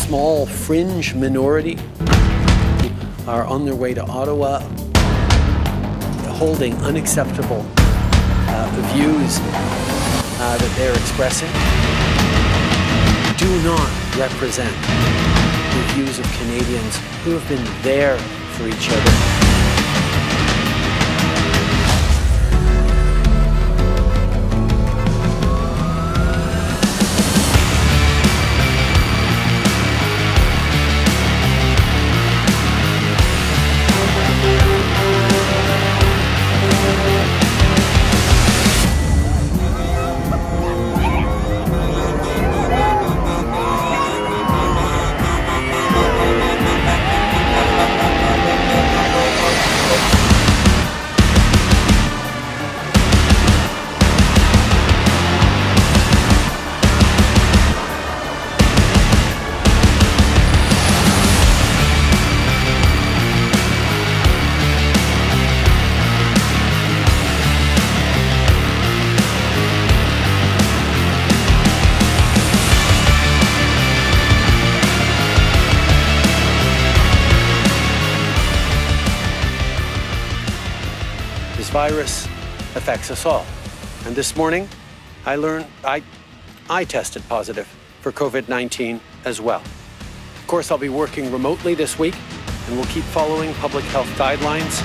small fringe minority are on their way to Ottawa holding unacceptable views that they're expressing do not represent the views of Canadians who have been there for each other. Virus affects us all. And this morning, I learned I tested positive for COVID-19 as well. Of course, I'll be working remotely this week, and we'll keep following public health guidelines.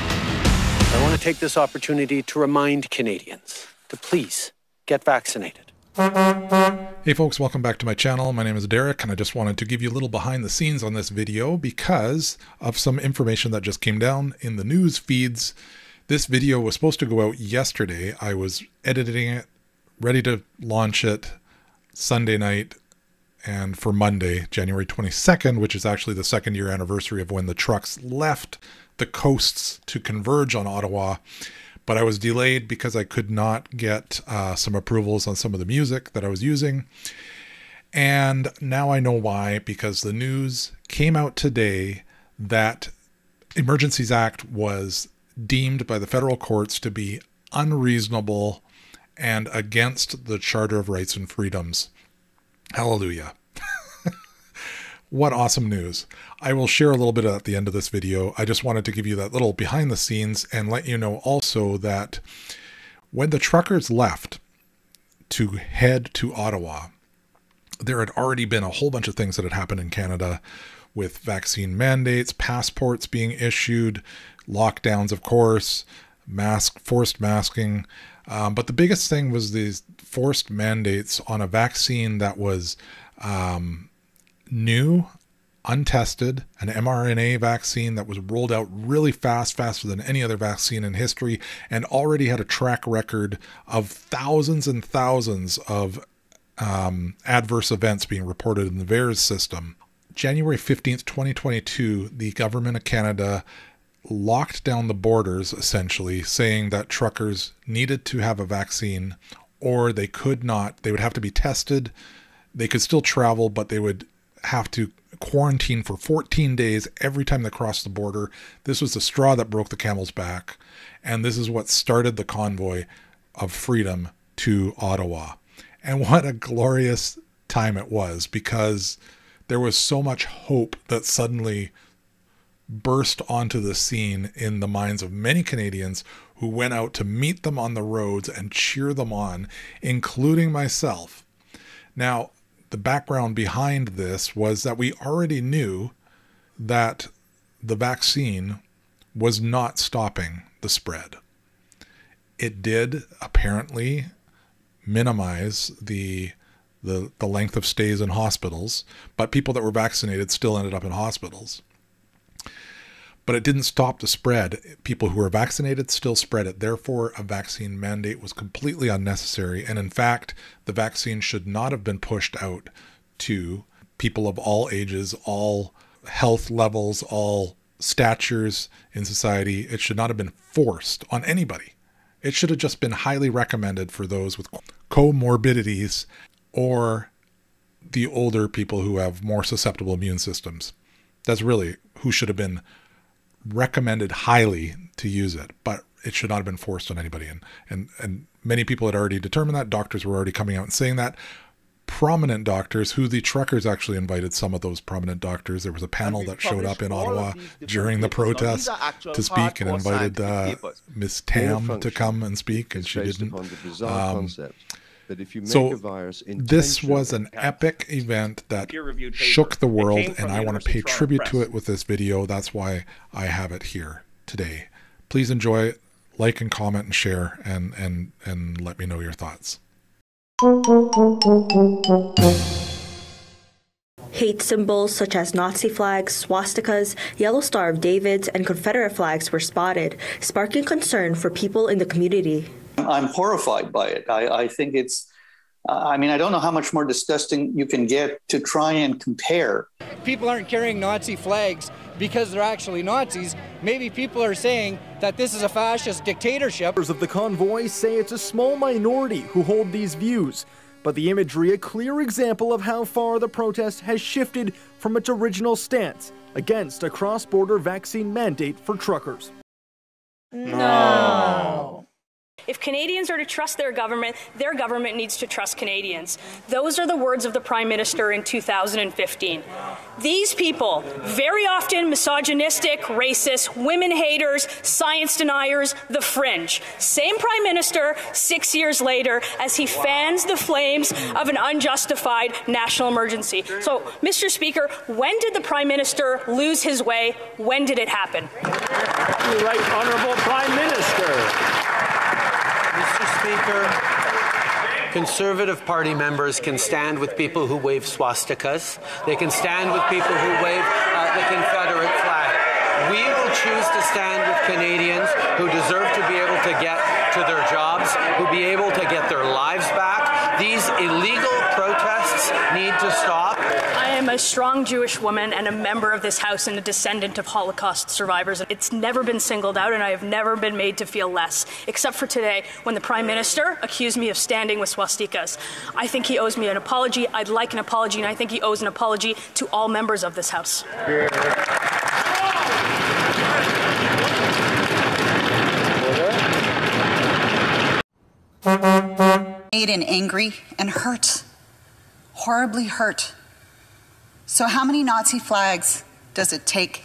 I want to take this opportunity to remind Canadians to please get vaccinated. Hey folks, welcome back to my channel. My name is Derek, and I just wanted to give you a little behind the scenes on this video because of some information that just came down in the news feeds. This video was supposed to go out yesterday. I was editing it, ready to launch it Sunday night, and for Monday, January 22nd, which is actually the 2nd year anniversary of when the trucks left the coasts to converge on Ottawa. But I was delayed because I could not get some approvals on some of the music that I was using. And now I know why, because the news came out today that Emergencies Act was deemed by the federal courts to be unreasonable and against the Charter of Rights and Freedoms. Hallelujah. What awesome news. I will share a little bit at the end of this video. I just wanted to give you that little behind the scenes and let you know also that when the truckers left to head to Ottawa, there had already been a whole bunch of things that had happened in Canada with vaccine mandates, passports being issued, lockdowns, of course, forced masking. But the biggest thing was these forced mandates on a vaccine that was new, untested, an mRNA vaccine that was rolled out really fast, faster than any other vaccine in history, and already had a track record of thousands and thousands of adverse events being reported in the VAERS system. January 15th, 2022, the government of Canada locked down the borders, essentially, saying that truckers needed to have a vaccine or they could not. They would have to be tested. They could still travel, but they would have to quarantine for 14 days every time they crossed the border. This was the straw that broke the camel's back. And this is what started the convoy of freedom to Ottawa. And what a glorious time it was, because there was so much hope that suddenly burst onto the scene in the minds of many Canadians who went out to meet them on the roads and cheer them on, including myself. Now, the background behind this was that we already knew that the vaccine was not stopping the spread. It did apparently minimize the length of stays in hospitals, but people that were vaccinated still ended up in hospitals. But it didn't stop the spread. People who were vaccinated still spread it. Therefore, a vaccine mandate was completely unnecessary. And in fact, the vaccine should not have been pushed out to people of all ages, all health levels, all statures in society. It should not have been forced on anybody. It should have just been highly recommended for those with comorbidities or the older people who have more susceptible immune systems. That's really who should have been recommended highly to use it, but it should not have been forced on anybody. And many people had already determined that. Doctors were already coming out and saying that. prominent doctors, who the truckers actually invited some of those prominent doctors. There was a panel that showed up in Ottawa during the protest to speak and invited Miss Tam to come and speak, and she didn't. So this was an epic event that shook the world, and I want to pay tribute to it with this video. That's why I have it here today. Please enjoy it, like and comment and share, and let me know your thoughts. Hate symbols such as Nazi flags, swastikas, Yellow Star of Davids, and Confederate flags were spotted, sparking concern for people in the community. I'm horrified by it. I think it's, I mean, I don't know how much more disgusting you can get to try and compare. People aren't carrying Nazi flags because they're actually Nazis. Maybe people are saying that this is a fascist dictatorship. Members of the convoy say it's a small minority who hold these views, but the imagery a clear example of how far the protest has shifted from its original stance against a cross-border vaccine mandate for truckers. No. If Canadians are to trust their government needs to trust Canadians. Those are the words of the Prime Minister in 2015. These people, very often misogynistic, racist, women haters, science deniers, the fringe. Same Prime Minister 6 years later as he fans the flames of an unjustified national emergency. So, Mr. Speaker, when did the Prime Minister lose his way? When did it happen? You're right, Honourable Prime Minister. Mr. Speaker, Conservative Party members can stand with people who wave swastikas. They can stand with people who wave the Confederate flag. We will choose to stand with Canadians who deserve to be able to get to their jobs, who be able to get their lives back. These illegal protests need to stop. I am a strong Jewish woman and a member of this House and a descendant of Holocaust survivors. It's never been singled out, and I have never been made to feel less, except for today when the Prime Minister accused me of standing with swastikas. I think he owes me an apology. I'd like an apology, and I think he owes an apology to all members of this House. Made and angry and hurt, horribly hurt. So how many Nazi flags does it take?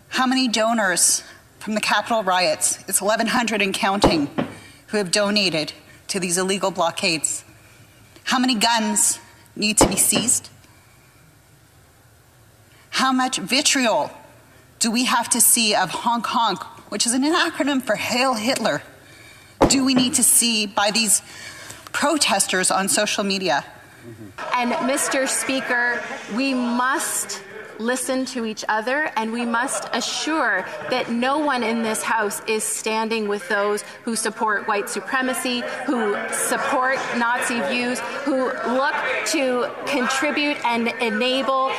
How many donors from the Capitol riots, it's 1,100 and counting, who have donated to these illegal blockades? How many guns need to be seized? How much vitriol do we have to see of honk honk, which is an acronym for Hail Hitler, do we need to see by these protesters on social media? And Mr. Speaker, we must listen to each other, and we must assure that no one in this House is standing with those who support white supremacy, who support Nazi views, who look to contribute and enable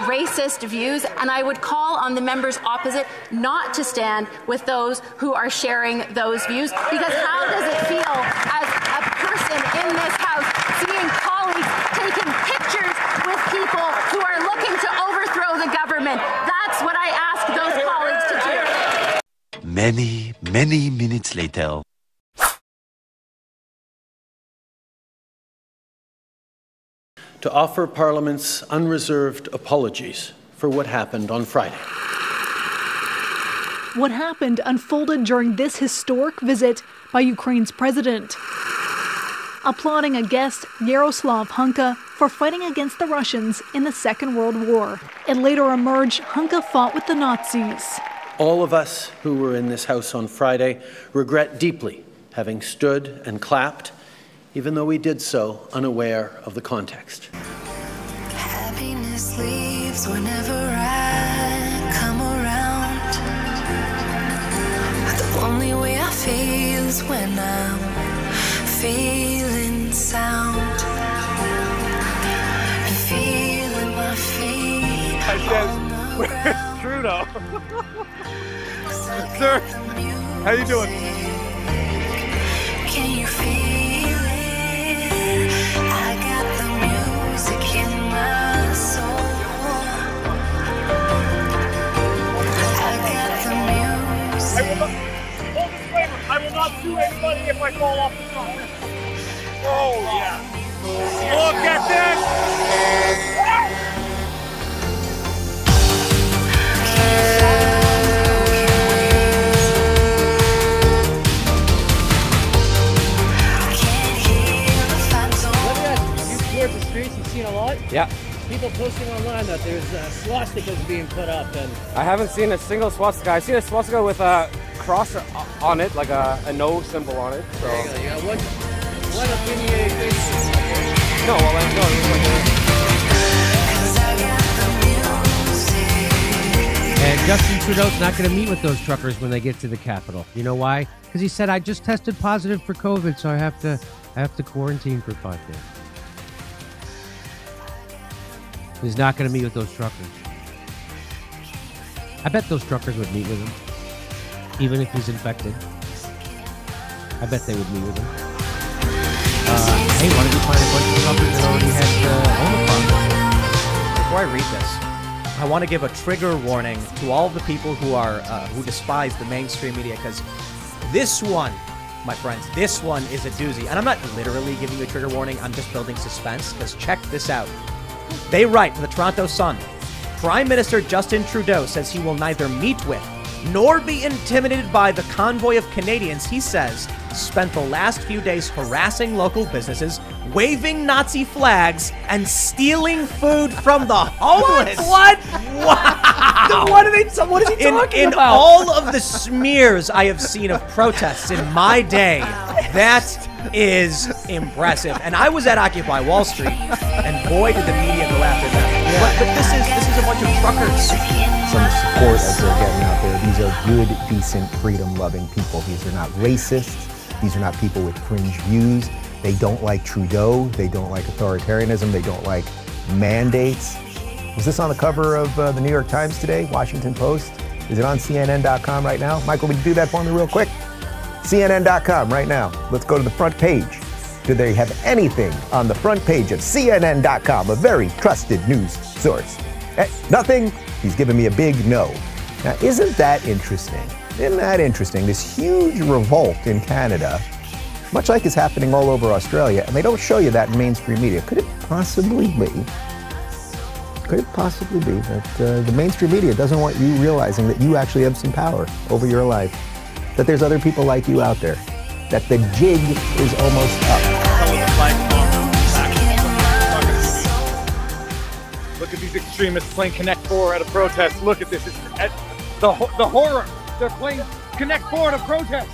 racist views. And I would call on the members opposite not to stand with those who are sharing those views, because how does it feel as a person in this House seeing colleagues taking pictures with people who are looking to overthrow the government? That's what I ask those colleagues to do. Many minutes later. To offer Parliament's unreserved apologies for what happened on Friday. What happened unfolded during this historic visit by Ukraine's president, applauding a guest, Yaroslav Hunka, for fighting against the Russians in the Second World War. It later emerged Hunka fought with the Nazis. All of us who were in this House on Friday regret deeply having stood and clapped, even though we did so unaware of the context. Happiness leaves whenever I come around. The only way I feel is when I'm feeling sound. Feeling my feet on the ground. Trudeau. Sir, how you doing? Can you feel it? I got the music in my soul. I got the music. I will not sue anybody if I fall off the truck. Oh, yeah. what? Yeah. People posting online that there's swastikas being put up, and I haven't seen a single swastika. I've seen a swastika with a cross on it, like a no symbol on it. So. There you go. You got one opinionated face. No, well, I know. And Justin Trudeau's not going to meet with those truckers when they get to the Capitol. You know why? Because he said, I just tested positive for COVID, so I have to quarantine for 5 days. He's not going to meet with those truckers. I bet those truckers would meet with him, even if he's infected. I bet they would meet with him. Hey, why don't you find a bunch of truckers that already had Omicron? Before I read this, I want to give a trigger warning to all of the people who despise the mainstream media, because this one, my friends, this one is a doozy. And I'm not literally giving you a trigger warning. I'm just building suspense, because check this out. They write for the Toronto Sun, Prime Minister Justin Trudeau says he will neither meet with nor be intimidated by the convoy of Canadians he says spent the last few days harassing local businesses, waving Nazi flags, and stealing food from the homeless. What? Wow! What is he talking about? In all of the smears I have seen of protests in my day, that is impressive. And I was at Occupy Wall Street, and boy did the media go after them. Yeah. But this is a bunch of truckers. Some support as they're getting out there. These are good, decent, freedom-loving people. These are not racist. These are not people with fringe views. They don't like Trudeau. They don't like authoritarianism. They don't like mandates. Was this on the cover of the New York Times today? Washington Post? Is it on CNN.com right now? Michael, would you do that for me real quick? CNN.com right now. Let's go to the front page. Do they have anything on the front page of CNN.com, a very trusted news source? Nothing? He's giving me a big no. Now, isn't that interesting? Isn't that interesting? This huge revolt in Canada, much like is happening all over Australia, and they don't show you that in mainstream media. Could it possibly be that the mainstream media doesn't want you realizing that you actually have some power over your life? That there's other people like you out there? That the jig is almost up? Look at these extremists playing Connect 4 at a protest. Look at this. It's the horror. They're playing Connect 4 at a protest.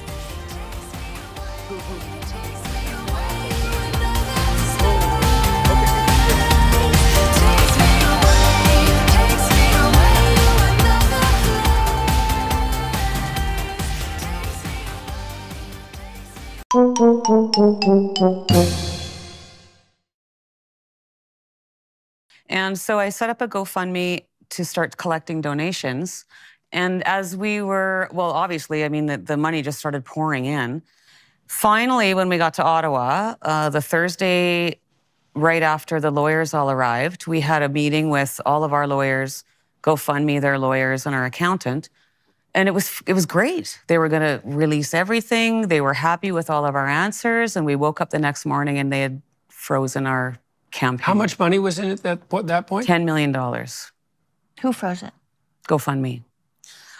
And so I set up a GoFundMe to start collecting donations. And as we were, well, obviously, I mean, the money just started pouring in. Finally, when we got to Ottawa, the Thursday right after the lawyers all arrived, we had a meeting with all of our lawyers, GoFundMe, their lawyers, and our accountant. And it was great. They were going to release everything. They were happy with all of our answers. And we woke up the next morning and they had frozen our campaign. How much money was in it at that point? $10 million. Who froze it? GoFundMe.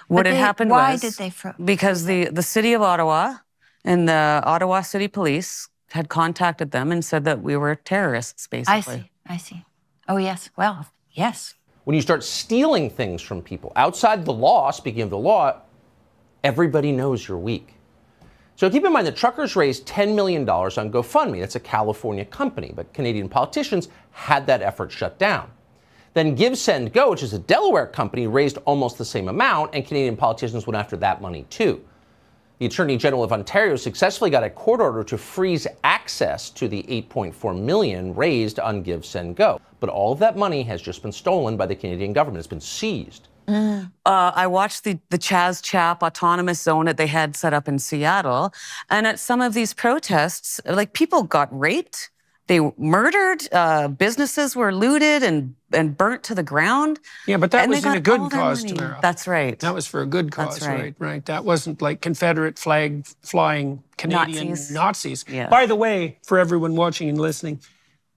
What had happened why was... did they froze? Because the city of Ottawa and the Ottawa City Police had contacted them and said that we were terrorists, basically. I see. Oh, yes. Well, yes. When you start stealing things from people outside the law, speaking of the law, everybody knows you're weak. So keep in mind that truckers raised $10 million on GoFundMe. That's a California company, but Canadian politicians had that effort shut down. Then GiveSendGo, which is a Delaware company, raised almost the same amount, and Canadian politicians went after that money too. The Attorney General of Ontario successfully got a court order to freeze access to the $8.4 million raised on GiveSendGo. But all of that money has just been stolen by the Canadian government. It's been seized. I watched the Chaz Chap autonomous zone that they had set up in Seattle. And at some of these protests, like, people got raped. They were murdered. Businesses were looted and burnt to the ground. Yeah, but that was in a good cause, Tamara. That's right. That was for a good cause, That's right? That wasn't like Confederate flag flying Canadian Nazis. Yeah. By the way, for everyone watching and listening,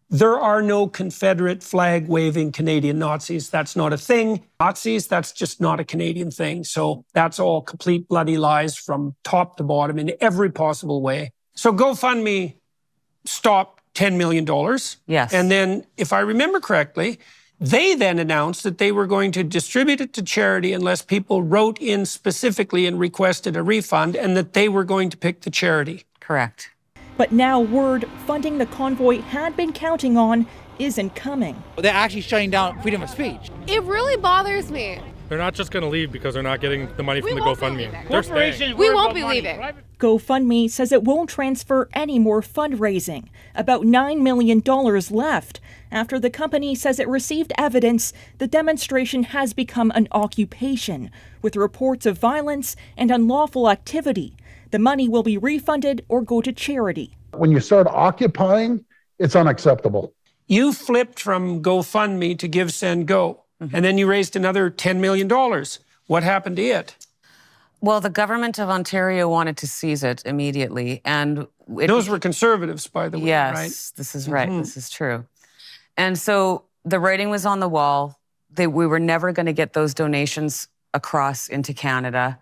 there are no Confederate flag waving Canadian Nazis. That's not a thing. Nazis, that's just not a Canadian thing. So that's all complete bloody lies from top to bottom in every possible way. So GoFundMe stopped $10 million. Yes. And then, if I remember correctly, they then announced that they were going to distribute it to charity unless people wrote in specifically and requested a refund, and that they were going to pick the charity. Correct. But now word funding the convoy had been counting on isn't coming. They're actually shutting down freedom of speech. It really bothers me. They're not just going to leave because they're not getting the money from the GoFundMe. They're staying. We won't be leaving. GoFundMe says it won't transfer any more fundraising. About $9 million left after the company says it received evidence the demonstration has become an occupation with reports of violence and unlawful activity. The money will be refunded or go to charity. When you start occupying, it's unacceptable. You flipped from GoFundMe to GiveSendGo, and then you raised another $10 million. What happened to it? Well, the government of Ontario wanted to seize it immediately, and those were conservatives, by the way, yes, right? Yes, this is right. This is true. And so the writing was on the wall. We were never going to get those donations across into Canada.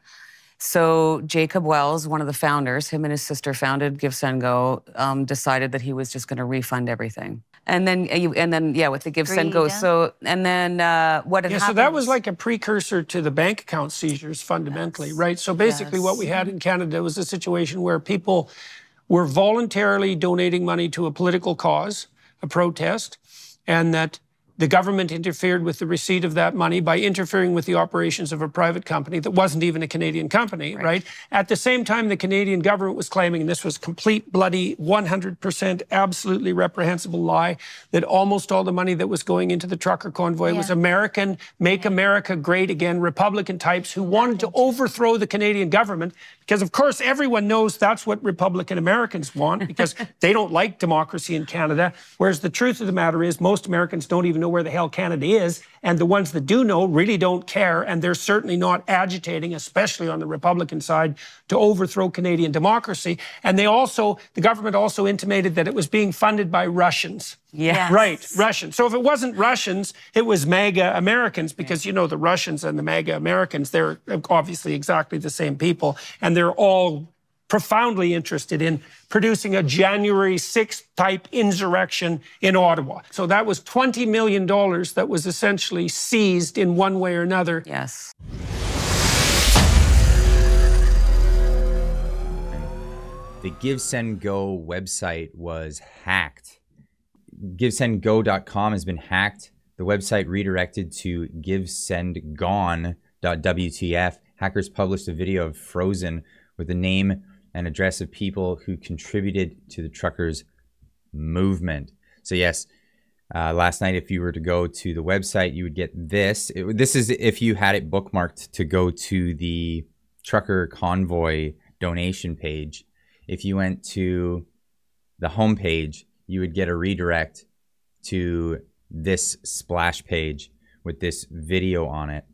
So Jacob Wells, one of the founders, him and his sister founded GiveSendGo, decided that he was just going to refund everything. And then, with the GiveSendGo. So, and then what had happened? So that was like a precursor to the bank account seizures, fundamentally, right? So basically, what we had in Canada was a situation where people were voluntarily donating money to a political cause, a protest, and that the government interfered with the receipt of that money by interfering with the operations of a private company that wasn't even a Canadian company, right? At the same time, the Canadian government was claiming, and this was complete, bloody, 100% absolutely reprehensible lie, that almost all the money that was going into the Trucker Convoy was American, Make America Great Again, Republican types who wanted to overthrow the Canadian government, because of course everyone knows that's what Republican Americans want, because they don't like democracy in Canada, whereas the truth of the matter is most Americans don't even know where the hell Canada is, and the ones that do know really don't care, and they're certainly not agitating, especially on the Republican side, to overthrow Canadian democracy. And the government also intimated that it was being funded by Russians. Yes. Right, Russians. So if it wasn't Russians, it was MAGA Americans, because, you know, the Russians and the MAGA Americans, they're obviously exactly the same people, and they're all profoundly interested in producing a January 6th type insurrection in Ottawa. So that was $20 million that was essentially seized in one way or another. Yes. The GiveSendGo website was hacked. GiveSendGo.com has been hacked. The website redirected to GiveSendGone.wtf. Hackers published a video of Frozen with the name and address of people who contributed to the truckers movement. So yes, last night, if you were to go to the website, you would get this. This is if you had it bookmarked to go to the Trucker Convoy donation page. If you went to the homepage, you would get a redirect to this splash page with this video on it.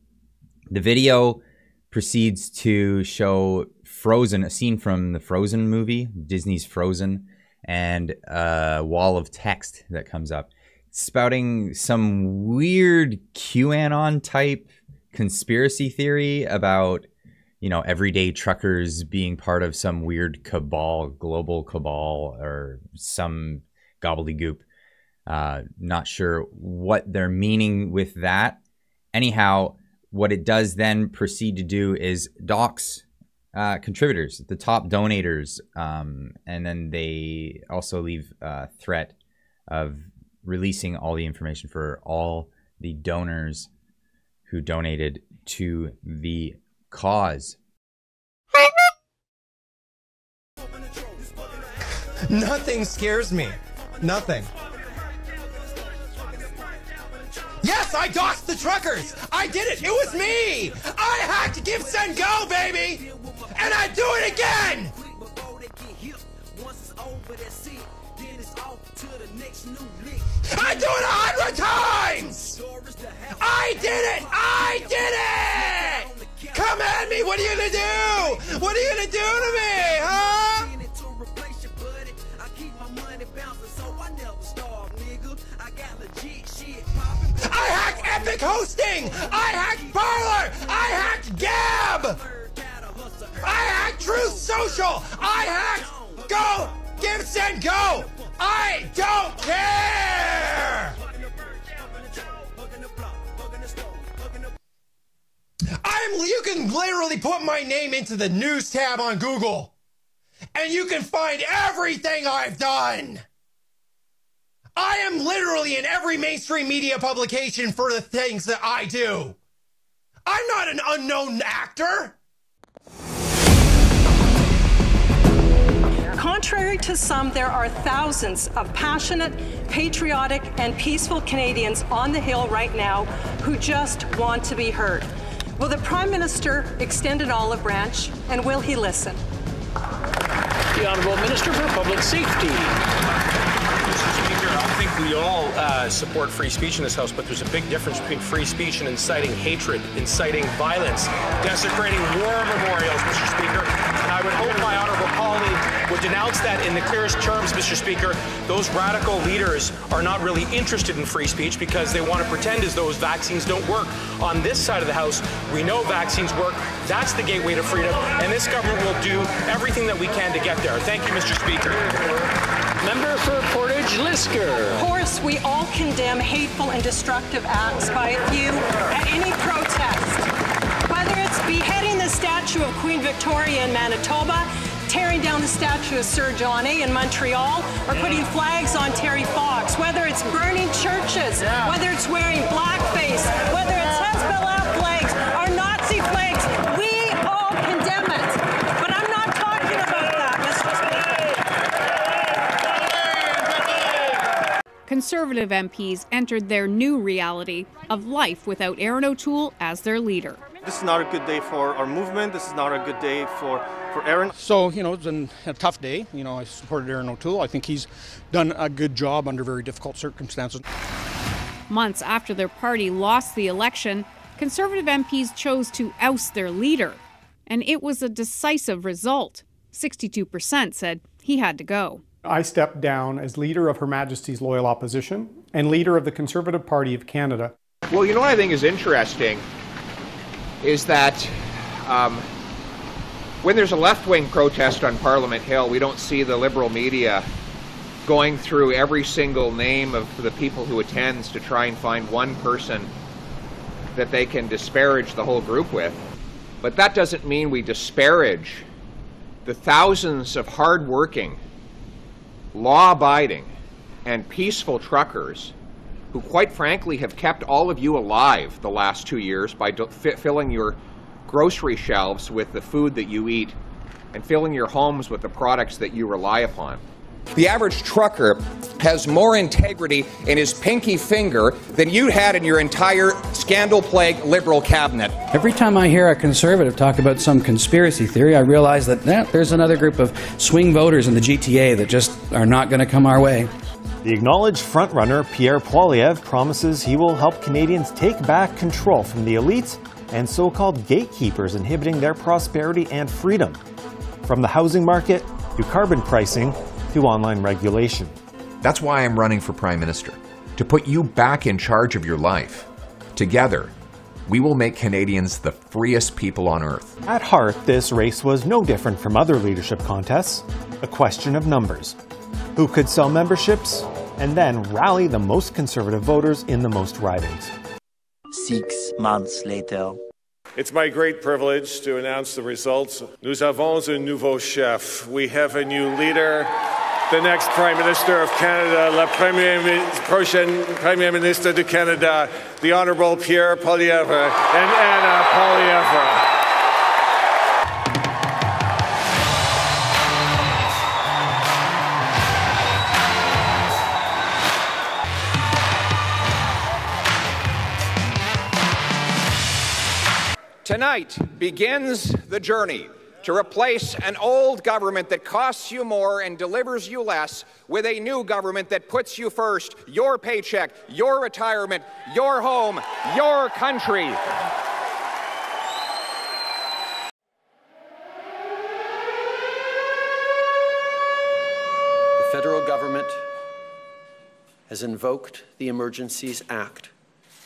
The video proceeds to show Frozen, a scene from the Frozen movie, Disney's Frozen, and a wall of text that comes up spouting some weird QAnon type conspiracy theory about, you know, everyday truckers being part of some weird cabal, global cabal, or some gobbledygook. Not sure what they're meaning with that. Anyhow, what it does then proceed to do is dox contributors, the top donators, and then they also leave a threat of releasing all the information for all the donors who donated to the cause. Nothing scares me. Nothing. Yes, I doxed the truckers! I did it! It was me! I hacked GiveSendGo, baby! And I do it again! I do it 100 times! I did it! I did it! Come at me! What are you gonna do? What are you gonna do to me, huh? I hacked Epic Hosting! I hacked Parler! I hacked Gab! I hacked Truth Social! I hacked GiveSendGo! I don't care! You can literally put my name into the news tab on Google, and you can find everything I've done. I am literally in every mainstream media publication for the things that I do. I'm not an unknown actor. Contrary to some, there are thousands of passionate, patriotic, and peaceful Canadians on the Hill right now who just want to be heard. Will the Prime Minister extend an olive branch, and will he listen? The Honourable Minister for Public Safety. Mr. Speaker, I think we all support free speech in this House, but there's a big difference between free speech and inciting hatred, inciting violence, desecrating war memorials, Mr. Speaker. And I would hope my honourable colleague would denounce that in the clearest terms, Mr. Speaker. Those radical leaders are not really interested in free speech because they want to pretend as though vaccines don't work. On this side of the House, we know vaccines work. That's the gateway to freedom, and this government will do everything that we can to get there. Thank you, Mr. Speaker. Member for Portage Lisker. Of course, we all condemn hateful and destructive acts by a few at any protest. Whether it's beheading the statue of Queen Victoria in Manitoba, tearing down the statue of Sir John A. in Montreal, or putting flags on Terry Fox, whether it's burning churches, whether it's wearing blackface, whether it's Hezbollah flags or Nazi flags, we all condemn it. But I'm not talking about that, Mr. Speaker. Conservative MPs entered their new reality of life without Aaron O'Toole as their leader. This is not a good day for our movement. This is not a good day for Aaron. So, it's been a tough day. I supported Aaron O'Toole. I think he's done a good job under very difficult circumstances. Months after their party lost the election, Conservative MPs chose to oust their leader. And it was a decisive result. 62% said he had to go. I stepped down as leader of Her Majesty's Loyal Opposition and leader of the Conservative Party of Canada. Well, what I think is interesting is that when there's a left-wing protest on Parliament Hill, we don't see the Liberal media going through every single name of the people who attends to try and find one person that they can disparage the whole group with. But that doesn't mean we disparage the thousands of hard-working, law-abiding, and peaceful truckers who quite frankly have kept all of you alive the last 2 years by filling your grocery shelves with the food that you eat and filling your homes with the products that you rely upon. The average trucker has more integrity in his pinky finger than you had in your entire scandal-plagued Liberal cabinet. Every time I hear a Conservative talk about some conspiracy theory, I realize that there's another group of swing voters in the GTA that just are not going to come our way. The acknowledged frontrunner Pierre Pollievre promises he will help Canadians take back control from the elites and so-called gatekeepers inhibiting their prosperity and freedom. From the housing market to carbon pricing to online regulation. That's why I'm running for Prime Minister, to put you back in charge of your life. Together, we will make Canadians the freest people on earth. At heart, this race was no different from other leadership contests, a question of numbers. Who could sell memberships and then rally the most conservative voters in the most ridings. 6 months later. It's my great privilege to announce the results. Nous avons un nouveau chef. We have a new leader, the next Prime Minister of Canada, prochaine Premier Ministre du Canada, the Honourable Pierre Pollievre and Anna Pollievre. Tonight begins the journey to replace an old government that costs you more and delivers you less with a new government that puts you first, your paycheck, your retirement, your home, your country. The federal government has invoked the Emergencies Act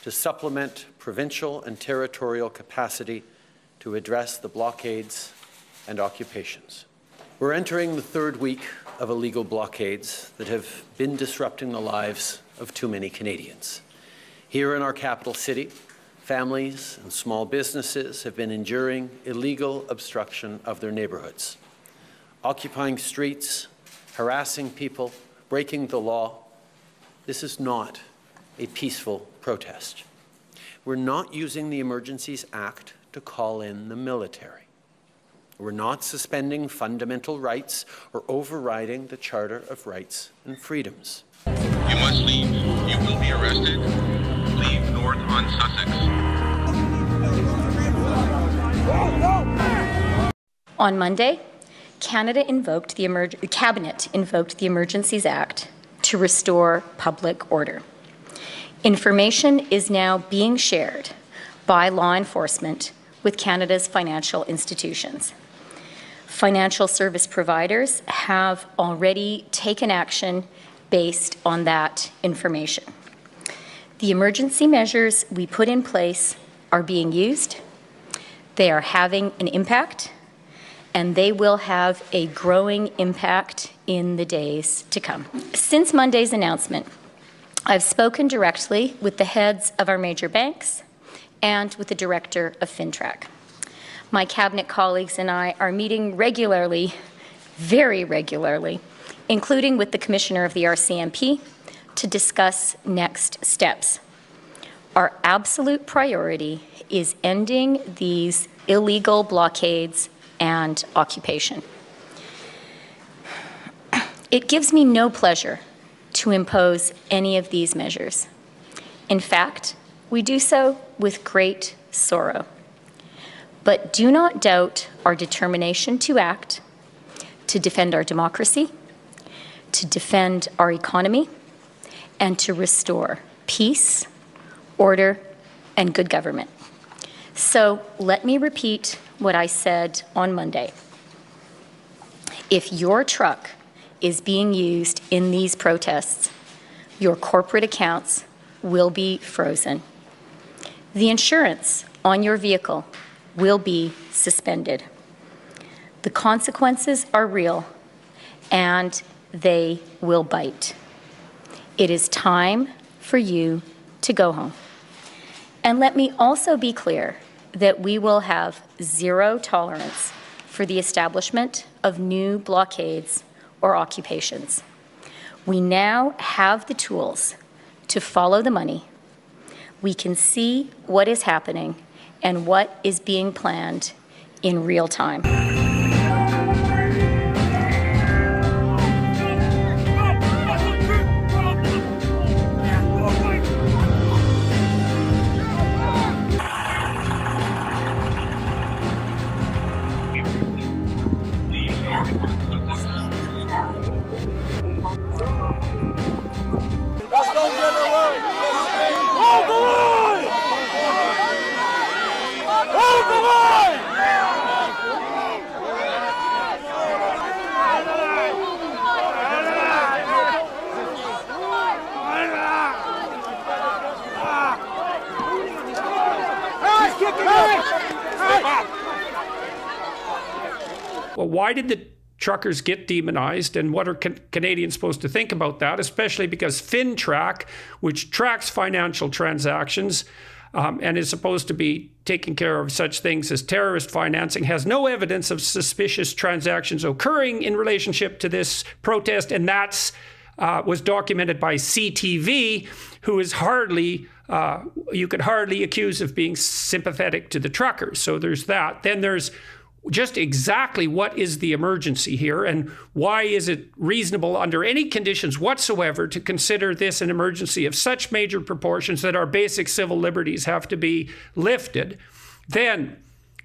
to supplement provincial and territorial capacity to address the blockades and occupations. We're entering the third week of illegal blockades that have been disrupting the lives of too many Canadians. Here in our capital city, families and small businesses have been enduring illegal obstruction of their neighbourhoods, occupying streets, harassing people, breaking the law. This is not a peaceful protest. We're not using the Emergencies Act to call in the military. We're not suspending fundamental rights or overriding the Charter of Rights and Freedoms. You must leave. You will be arrested. Leave north on Sussex. On Monday, Cabinet invoked the Emergencies Act to restore public order. Information is now being shared by law enforcement with Canada's financial institutions. Financial service providers have already taken action based on that information. The emergency measures we put in place are being used, they are having an impact, and they will have a growing impact in the days to come. Since Monday's announcement, I've spoken directly with the heads of our major banks and with the director of FinTrack. My cabinet colleagues and I are meeting regularly, very regularly, including with the commissioner of the RCMP, to discuss next steps. Our absolute priority is ending these illegal blockades and occupation. It gives me no pleasure to impose any of these measures. In fact, we do so with great sorrow. But do not doubt our determination to act, to defend our democracy, to defend our economy, and to restore peace, order, and good government. So let me repeat what I said on Monday. If your truck is being used in these protests, your corporate accounts will be frozen. The insurance on your vehicle will be suspended. The consequences are real, and they will bite. It is time for you to go home. And let me also be clear that we will have zero tolerance for the establishment of new blockades or occupations. We now have the tools to follow the money. We can see what is happening and what is being planned in real time. Well, why did the truckers get demonized, and what are Canadians supposed to think about that, especially because FinTrack, which tracks financial transactions and is supposed to be taking care of such things as terrorist financing, has no evidence of suspicious transactions occurring in relationship to this protest, and that's was documented by CTV, who is hardly, you could hardly accuse of being sympathetic to the truckers. So there's that. Then there's just exactly what is the emergency here, and why is it reasonable under any conditions whatsoever to consider this an emergency of such major proportions that our basic civil liberties have to be lifted. Then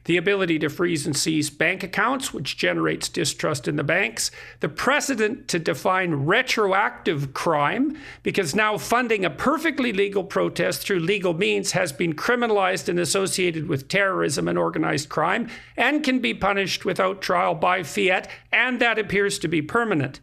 the ability to freeze and seize bank accounts, which generates distrust in the banks, the precedent to define retroactive crime, because now funding a perfectly legal protest through legal means has been criminalized and associated with terrorism and organized crime, and can be punished without trial by fiat, and that appears to be permanent.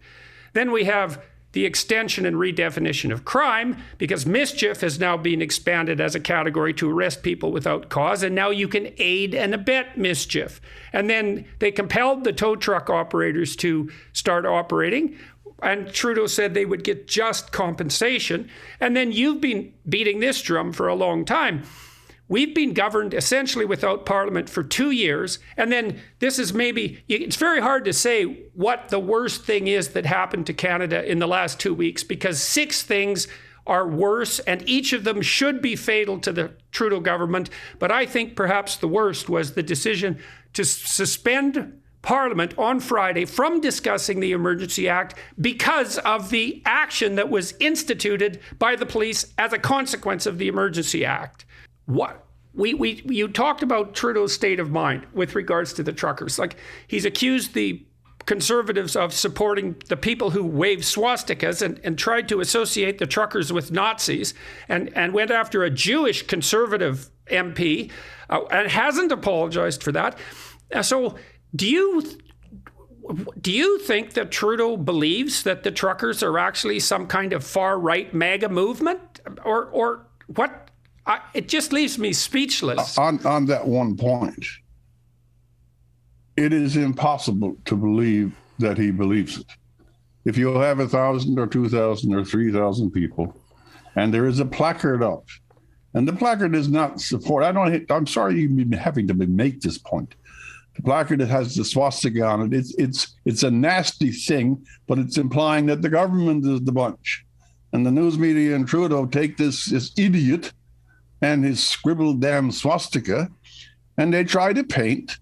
Then we have the extension and redefinition of crime, because mischief has now been expanded as a category to arrest people without cause, and now you can aid and abet mischief. And then they compelled the tow truck operators to start operating, and Trudeau said they would get just compensation. And then you've been beating this drum for a long time. We've been governed essentially without Parliament for 2 years, and then this is maybe, it's very hard to say what the worst thing is that happened to Canada in the last 2 weeks, because 6 things are worse, and each of them should be fatal to the Trudeau government. But I think perhaps the worst was the decision to suspend Parliament on Friday from discussing the Emergency Act because of the action that was instituted by the police as a consequence of the Emergency Act. What you talked about Trudeau's state of mind with regards to the truckers. Like, he's accused the Conservatives of supporting the people who wave swastikas and tried to associate the truckers with Nazis, and went after a Jewish Conservative MP and hasn't apologized for that. So do you think that Trudeau believes that the truckers are actually some kind of far-right MAGA movement, or what? It just leaves me speechless. On that one point, it is impossible to believe that he believes it. If you have 1,000 or 2,000 or 3,000 people, and there is a placard up, and the placard is not support. I'm sorry you've been having to make this point. The placard that has the swastika on it, it's a nasty thing, but it's implying that the government is the bunch. And the news media and Trudeau take this idiot and his scribbled damn swastika, and they try to paint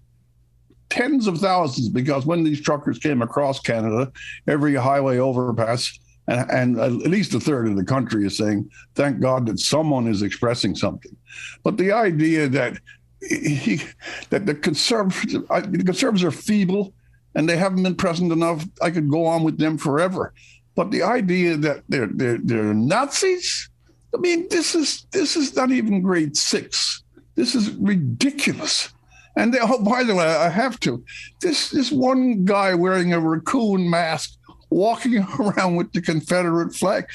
tens of thousands, because when these truckers came across Canada, every highway overpass, and at least a third of the country is saying, thank God that someone is expressing something. But the idea that the Conservatives are feeble and they haven't been present enough, I could go on with them forever. But the idea that they're Nazis, I mean, this is not even grade 6. This is ridiculous. And by the way, I have to. This one guy wearing a raccoon mask, walking around with the Confederate flag.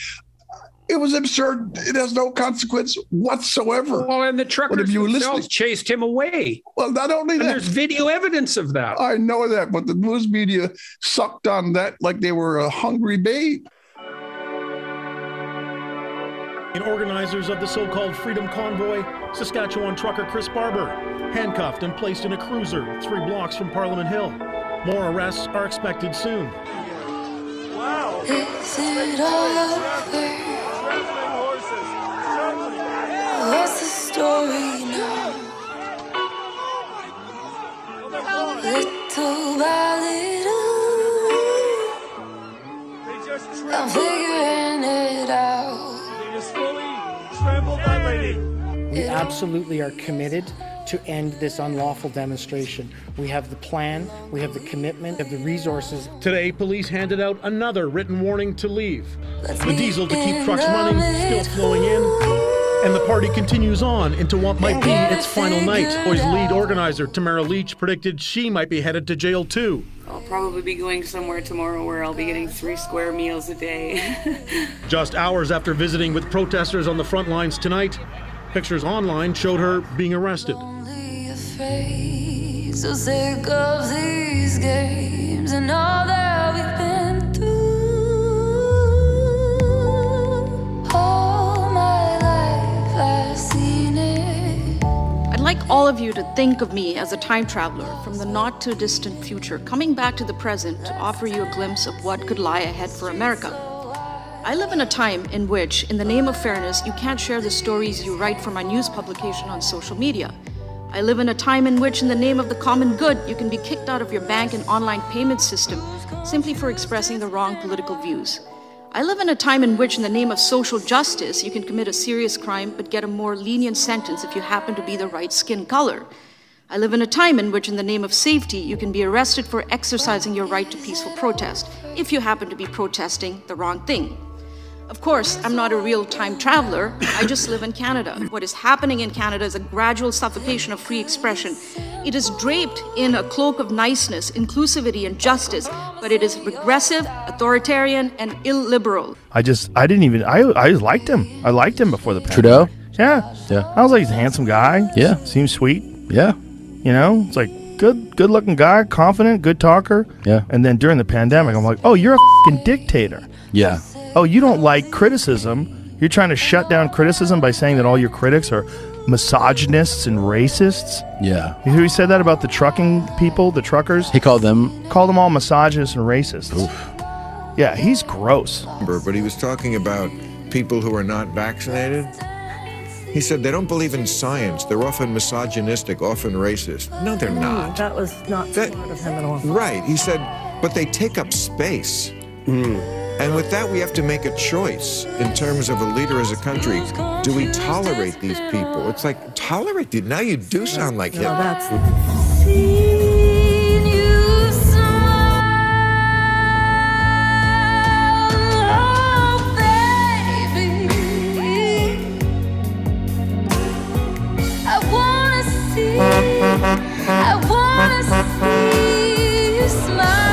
It was absurd. It has no consequence whatsoever. Well, and the truckers themselves chased him away. Well, not only that. There's video evidence of that. I know that, but the news media sucked on that like they were a hungry babe. Organizers of the so-called Freedom Convoy, Saskatchewan trucker Chris Barber, handcuffed and placed in a cruiser 3 blocks from Parliament Hill. More arrests are expected soon. Wow! Is it over? What's the story now? Little by little, I'm figuring it out. We absolutely are committed to end this unlawful demonstration. We have the plan, we have the commitment, we have the resources. Today, police handed out another written warning to leave. The diesel to keep trucks running still flowing in, and the party continues on into what might be its final night. Boys' lead organizer Tamara Leach predicted she might be headed to jail too. I'll probably be going somewhere tomorrow where I'll be getting 3 square meals a day. Just hours after visiting with protesters on the front lines tonight, pictures online showed her being arrested. So sick of these games and all that we've been through. All my life I've seen it. I'd like all of you to think of me as a time traveler from the not too distant future, coming back to the present to offer you a glimpse of what could lie ahead for America. I live in a time in which, in the name of fairness, you can't share the stories you write for my news publication on social media. I live in a time in which, in the name of the common good, you can be kicked out of your bank and online payment system simply for expressing the wrong political views. I live in a time in which, in the name of social justice, you can commit a serious crime but get a more lenient sentence if you happen to be the right skin color. I live in a time in which, in the name of safety, you can be arrested for exercising your right to peaceful protest if you happen to be protesting the wrong thing. Of course, I'm not a real time traveler. I just live in Canada. What is happening in Canada is a gradual suffocation of free expression. It is draped in a cloak of niceness, inclusivity, and justice, but it is regressive, authoritarian, and illiberal. I liked him. I liked him before the pandemic. Trudeau? Yeah. Yeah. I was like, he's a handsome guy. Yeah. Seems sweet. Yeah. You know, it's like good looking guy, confident, good talker. Yeah. And then during the pandemic, I'm like, oh, you're a fucking dictator. Yeah. Oh, you don't like criticism. You're trying to shut down criticism by saying that all your critics are misogynists and racists. Yeah. You hear he said that about the trucking people, the truckers? He called them all misogynists and racists. Oof. Yeah, he's gross. But he was talking about people who are not vaccinated. He said they don't believe in science. They're often misogynistic, often racist. No, they're not. That was not smart of him at all. Right. He said, but they take up space. And with that, we have to make a choice in terms of a leader as a country. Do we tolerate these people? It's like, tolerate? Now you do sound like him. I wanna see you smile.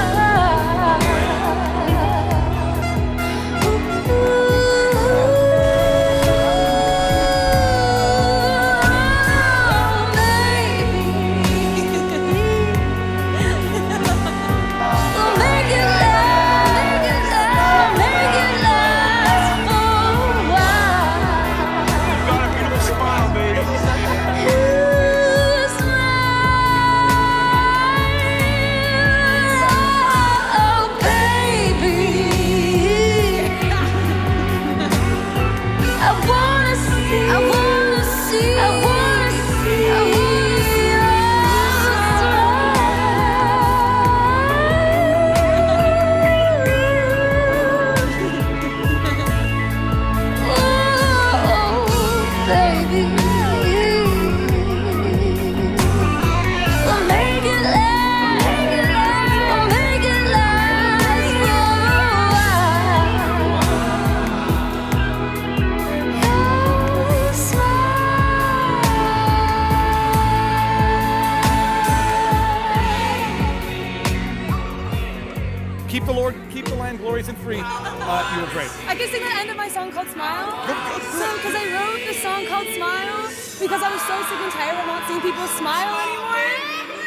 Keep the Lord, keep the land glorious and free. You were great. I can sing the end of my song called Smile. Because I wrote the song called Smile because I was so sick and tired of not seeing people smile anymore.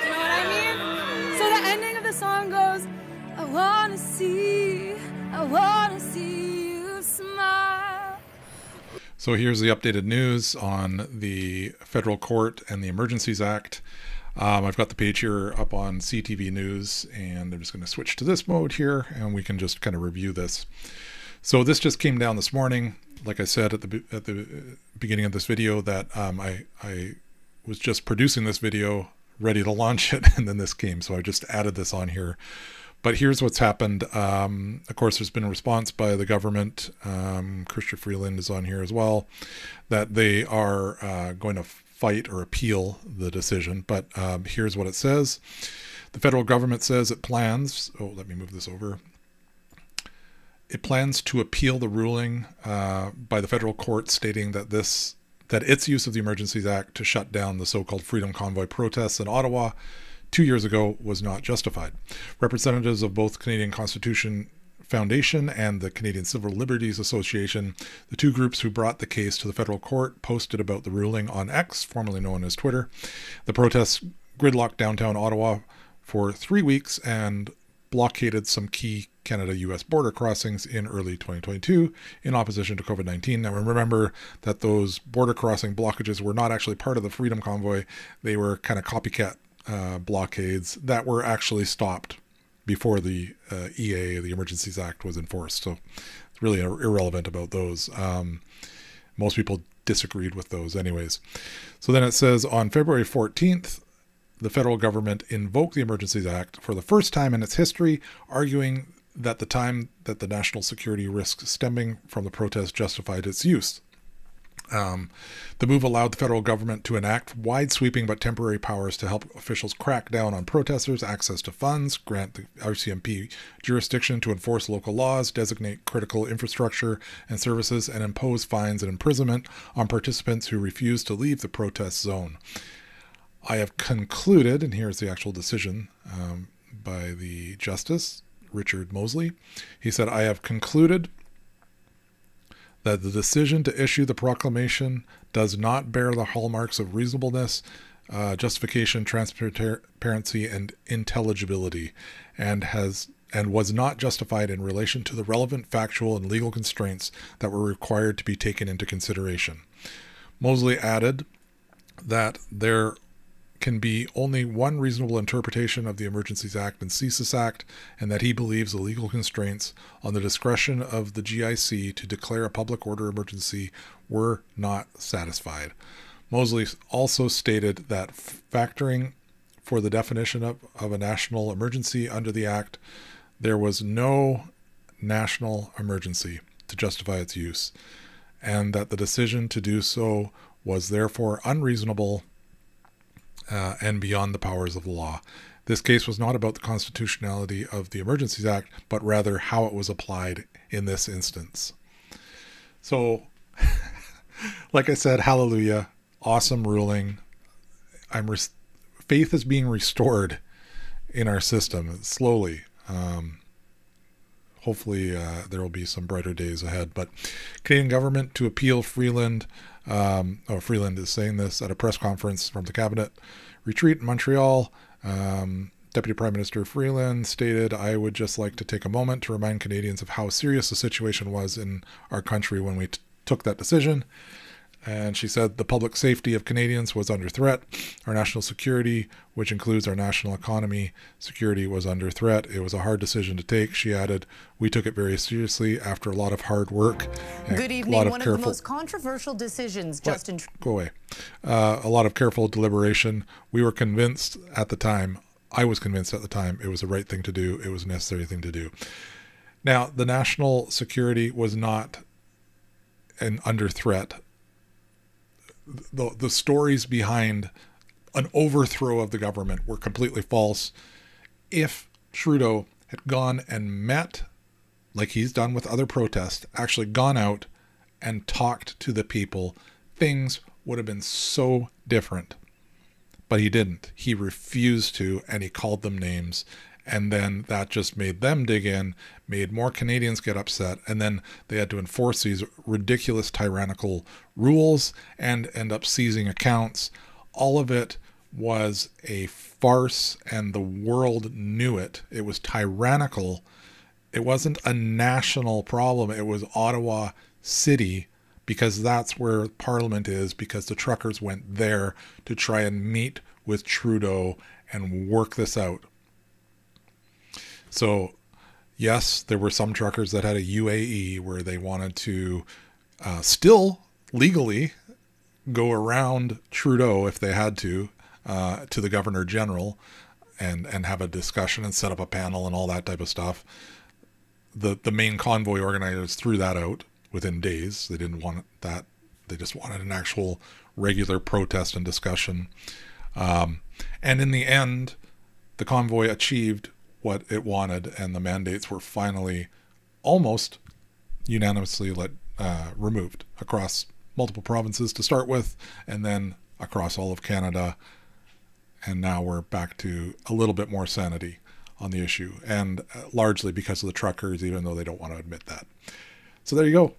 You know what I mean? So the ending of the song goes, I wanna see you smile. So here's the updated news on the federal court and the Emergencies Act. I've got the page here up on CTV News, and I'm just going to switch to this mode here, and we can just kind of review this. So this just came down this morning. Like I said at the beginning of this video, that I was just producing this video, ready to launch it, and then this came. So I just added this on here. But here's what's happened. Of course, there's been a response by the government. Chrystia Freeland is on here as well, that they are going to fight or appeal the decision. But here's what it says. The federal government says it plans, let me move this over. It plans to appeal the ruling by the federal court stating that its use of the Emergencies Act to shut down the so-called Freedom Convoy protests in Ottawa 2 years ago was not justified. Representatives of both Canadian Constitution Foundation and the Canadian Civil Liberties Association, the two groups who brought the case to the federal court, posted about the ruling on X, formerly known as Twitter. The protests gridlocked downtown Ottawa for 3 weeks and blockaded some key Canada-US border crossings in early 2022 in opposition to COVID-19. Now remember that those border crossing blockages were not actually part of the Freedom Convoy. They were kind of copycat blockades that were actually stopped before the EA, the Emergencies Act, was enforced. So it's really irrelevant about those. Most people disagreed with those anyways. So then it says on February 14th, the federal government invoked the Emergencies Act for the first time in its history, arguing that the time that the national security risks stemming from the protest justified its use. The move allowed the federal government to enact wide-sweeping but temporary powers to help officials crack down on protesters, access to funds, grant the RCMP jurisdiction to enforce local laws, designate critical infrastructure and services, and impose fines and imprisonment on participants who refuse to leave the protest zone. I have concluded, and here's the actual decision by the Justice, Richard Mosley. He said, I have concluded that the decision to issue the proclamation does not bear the hallmarks of reasonableness, justification, transparency, and intelligibility, and was not justified in relation to the relevant factual and legal constraints that were required to be taken into consideration. Mosley added that there can be only one reasonable interpretation of the Emergencies Act and Census Act, and that he believes the legal constraints on the discretion of the GIC to declare a public order emergency were not satisfied. Mosley also stated that factoring for the definition of a national emergency under the Act, there was no national emergency to justify its use, and that the decision to do so was therefore unreasonable and beyond the powers of the law. This case was not about the constitutionality of the Emergencies Act, but rather how it was applied in this instance. So, like I said, hallelujah, awesome ruling. Faith is being restored in our system slowly. Hopefully there will be some brighter days ahead. But Canadian government to appeal Freeland. Freeland is saying this at a press conference from the cabinet retreat in Montreal. Deputy Prime Minister Freeland stated, I would just like to take a moment to remind Canadians of how serious the situation was in our country when we took that decision. And she said the public safety of Canadians was under threat. Our national security, which includes our national economy, security was under threat. It was a hard decision to take. She added, we took it very seriously after a lot of hard work. Good evening. One of the most controversial decisions, Justin. Go away. A lot of careful deliberation. We were convinced at the time, I was convinced at the time, it was the right thing to do. It was a necessary thing to do. Now, the national security was not under threat. The stories behind an overthrow of the government were completely false. If Trudeau had gone and met, like he's done with other protests, actually gone out and talked to the people, things would have been so different. But he didn't. He refused to, and he called them names. And then that just made them dig in, made more Canadians get upset, and then they had to enforce these ridiculous tyrannical rules and end up seizing accounts. All of it was a farce, and the world knew it. It was tyrannical. It wasn't a national problem. It was Ottawa City, because that's where Parliament is, because the truckers went there to try and meet with Trudeau and work this out. So, yes, there were some truckers that had a UAE where they wanted to still legally go around Trudeau if they had to the Governor General and have a discussion and set up a panel and all that type of stuff. The main convoy organizers threw that out within days. They didn't want that. They just wanted an actual regular protest and discussion. And in the end, the convoy achieved what it wanted, and the mandates were finally almost unanimously removed across multiple provinces to start with, and then across all of Canada. And now we're back to a little bit more sanity on the issue, and largely because of the truckers, even though they don't want to admit that. So there you go.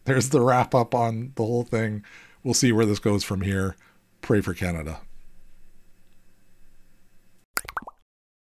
There's the wrap up on the whole thing. We'll see where this goes from here. Pray for Canada.